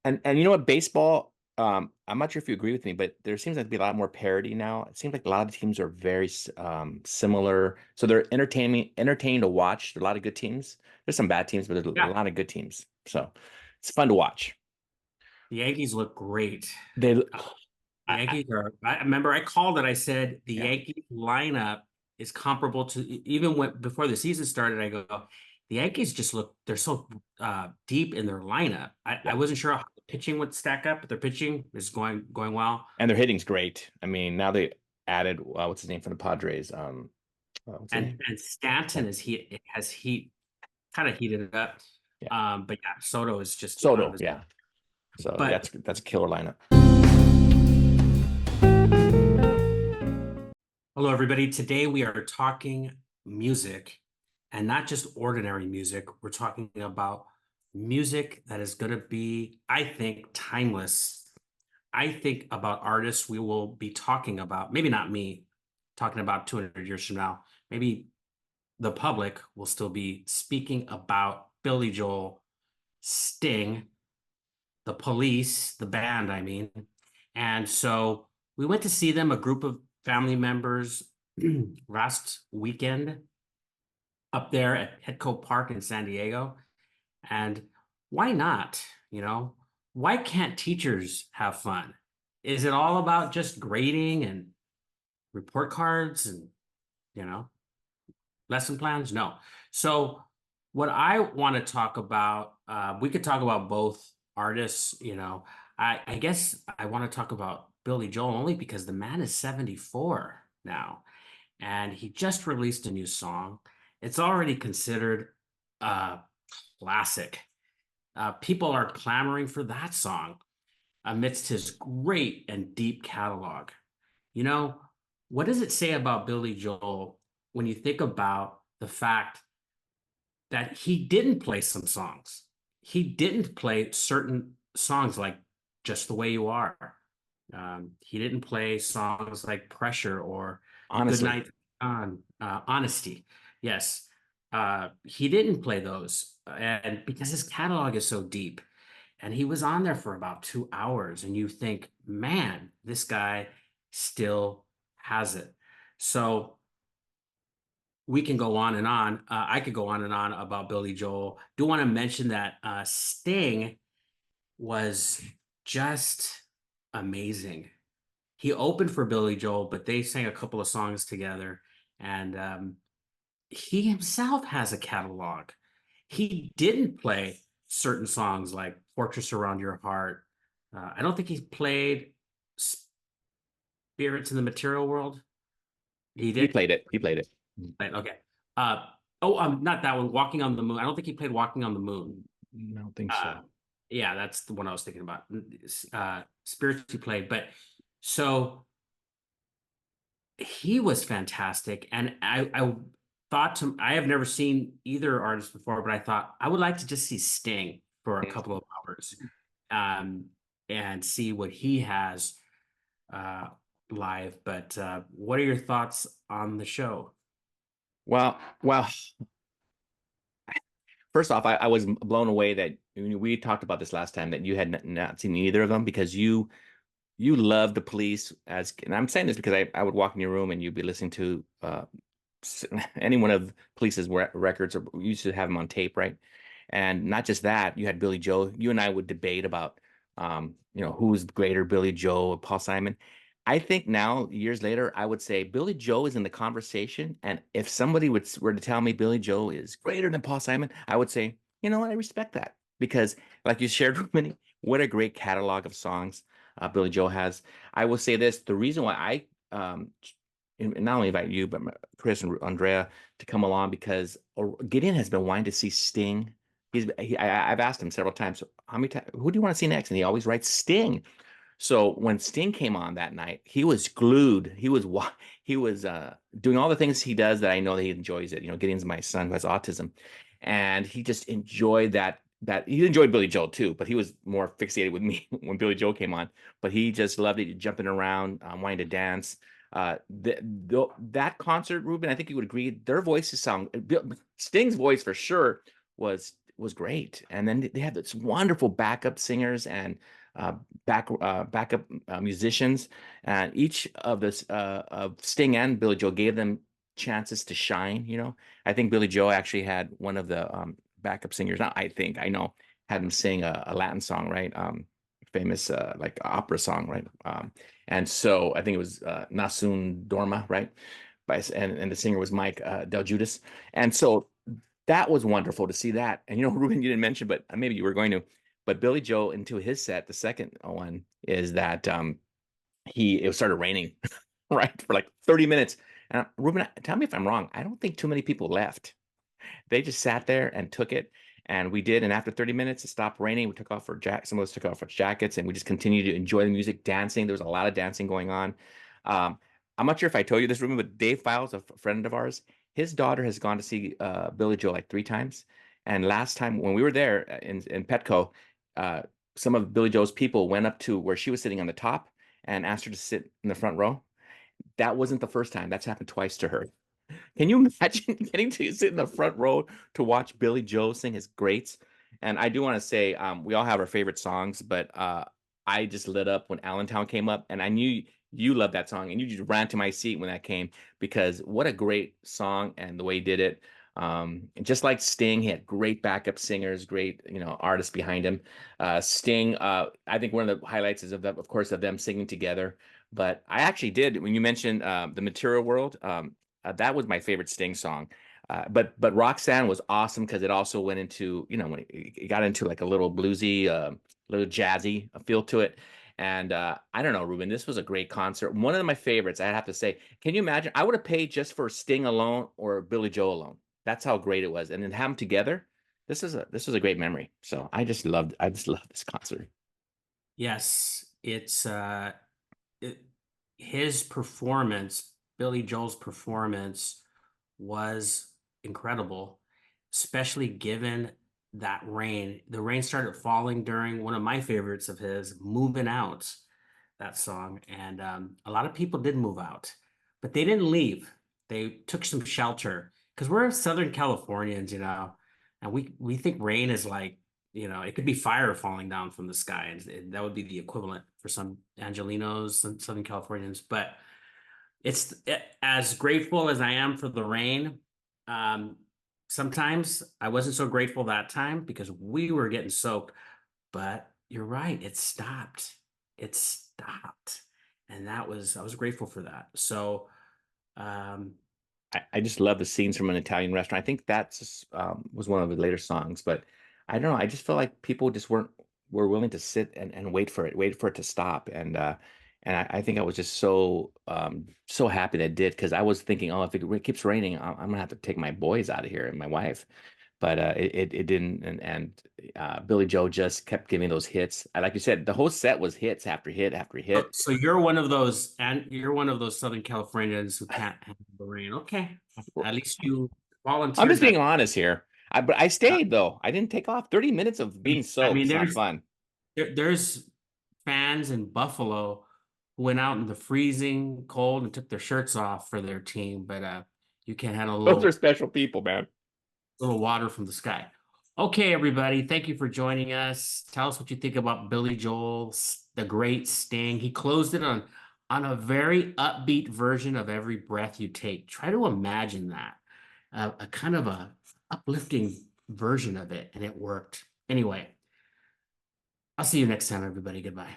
And you know what, baseball, I'm not sure if you agree with me, but there seems like to be a lot more parity now. It seems like a lot of teams are very similar. So they're entertaining to watch. There are a lot of good teams. There's some bad teams, but there's a Yeah, lot of good teams. So it's fun to watch. the Yankees look great. They, Uh, the Yankees are. I remember I called it. I said the yeah, Yankees lineup is comparable to even when before the season started. I go, the Yankees just look. They're so deep in their lineup. I yeah. wasn't sure how the pitching would stack up, but their pitching is going well. And their hitting's great. I mean, now they added what's his name from the Padres? What's his name? And Stanton Yeah, is he has heat kind of heated it up. yeah. But yeah, Soto is just out of Soto, his. yeah. So But that's a killer lineup. hello, everybody. Today we are talking music and not just ordinary music. We're talking about music that is going to be, I think, timeless. I think about artists we will be talking about, maybe not me talking about 200 years from now. Maybe the public will still be speaking about Billy Joel, Sting, the Police, the band, I mean. And so we went to see them, a group of family members, last weekend up there at Petco Park in San Diego. And why not? You know, why can't teachers have fun? Is it all about just grading and report cards and, you know, lesson plans? No. So, what I want to talk about, we could talk about both artists. I guess I want to talk about Billy Joel only because the man is 74 now and he just released a new song. It's already considered a classic. People are clamoring for that song amidst his great and deep catalog. You know, what does it say about Billy Joel when you think about the fact that he didn't play some songs? He didn't play certain songs like Just the Way You Are. He didn't play songs like Pressure or Good Honestly. Night Honesty. Yes. He didn't play those. And because his catalog is so deep, and he was on there for about 2 hours, and you think, man, this guy still has it. So we can go on and on. I could go on and on about Billy Joel. Do want to mention that Sting was just amazing. He opened for Billy Joel, but they sang a couple of songs together, and he himself has a catalog. He didn't play certain songs like Fortress Around Your Heart. I don't think he played Spirits in the Material World. He He did. played it. He played it. Right, okay. Not that one. Walking on the Moon. I don't think he played Walking on the Moon. I don't think Uh, so. yeah, that's the one I was thinking about. Spirits he played, but so he was fantastic, and I thought I have never seen either artist before, but I thought I would like to just see Sting for a couple of hours, um, and see what he has uh, live. But what are your thoughts on the show? Well, first off, I was blown away that we talked about this last time that you had not seen either of them because you love the Police and I'm saying this because I would walk in your room and you'd be listening to any one of Police's records, or we used to have them on tape, right? And not just that, you had Billy Joe. You and I would debate about who's greater, Billy Joe or Paul Simon. I think now, years later, I would say Billy Joe is in the conversation, and if somebody were to tell me Billy Joe is greater than Paul Simon, I would say, you know what, I respect that because, like you shared with me, what a great catalog of songs Billy Joe has. I will say this: the reason why and not only invite you, but Chris and Andrea to come along because Gideon has been wanting to see Sting. I've asked him several times, how many times, who do you want to see next? And he always writes Sting. So when Sting came on that night, he was glued. He was doing all the things he does that I know that he enjoys it. Gideon's my son who has autism, and he just enjoyed that he enjoyed Billy Joel too, but he was more fixated with me when Billy Joel came on. But he just loved it, jumping around, wanting to dance. That concert, Ruben, I think you would agree, their voices sound Sting's voice for sure was was great. And then they had this wonderful backup singers and backup musicians, and each of this of Sting and Billy Joel gave them chances to shine. I think Billy Joel actually had one of the backup singers. Not I think I know had him sing a Latin song, right? Famous like opera song, right? And so I think it was Nasun Dorma, right? And the singer was Mike Del Judas. And so that was wonderful to see that. And Ruben, you didn't mention, but maybe you were going to. But Billy Joel into his set, the second one is that it started raining, right, for like 30 minutes. And Ruben, tell me if I'm wrong. I don't think too many people left. They just sat there and took it. And we did. And after 30 minutes, it stopped raining. We took off some of us took off our jackets, and we just continued to enjoy the music, dancing. There was a lot of dancing going on. Um, I'm not sure if I told you this, Ruben, but Dave Files, a friend of ours, his daughter has gone to see Billy Joel like 3 times. And last time when we were there in Petco, uh, some of Billy Joel's people went up to where she was sitting on the top and asked her to sit in the front row. That wasn't the first time. That's happened twice to her. Can you imagine getting to sit in the front row to watch Billy Joel sing his greats? And I do want to say, we all have our favorite songs, but I just lit up when Allentown came up, and I knew you loved that song, and you just ran to my seat when that came because what a great song and the way he did it. And just like Sting, he had great backup singers, great artists behind him. Sting, I think one of the highlights is of course, of them singing together. But I actually did when you mentioned the Material World. That was my favorite Sting song. But Roxanne was awesome because it also went into, when it got into like a little bluesy, little jazzy feel to it. And I don't know, Ruben, this was a great concert. One of my favorites, I have to say. Can you imagine? I would have paid just for Sting alone or Billy Joel alone. That's how great it was. And then have them together. This was a great memory. So I just loved this concert. Yes, it, his performance, Billy Joel's performance was incredible, especially given that rain. The rain started falling during one of my favorites of his, Moving Out, that song. And a lot of people did move out, but they didn't leave. They took some shelter because we're Southern Californians, and we think rain is like, it could be fire falling down from the sky, and that would be the equivalent for some Angelinos, some Southern Californians. But as grateful as I am for the rain. Um, Sometimes I wasn't so grateful that time because we were getting soaked. But you're right, it stopped. It stopped, and I was grateful for that. So, um, I just love the scenes from an Italian restaurant. I think that's was one of the later songs, but I don't know. I just feel like people just were willing to sit and wait for it to stop. And I think I was just so happy that it did because I was thinking, oh, if it keeps raining, I'm gonna have to take my boys out of here and my wife. But it didn't, and Billy Joe just kept giving those hits. Like you said, the whole set was hits after hit after so, hit. so you're one of those, and you're one of those Southern Californians who can't handle the rain. Okay, at least you I'm volunteered just that. being honest here. But I stayed though. I didn't take off. 30 minutes of being I soaked mean, is not fun. there's fans in Buffalo who went out in the freezing cold and took their shirts off for their team, but you can't handle a Those are little special people, man. water from the sky. Okay, everybody, thank you for joining us. Tell us what you think about Billy Joel's The Great Sting. He closed it on a very upbeat version of Every Breath You Take. Try to imagine that. A kind of a uplifting version of it, and it worked. Anyway, I'll see you next time, everybody. Goodbye.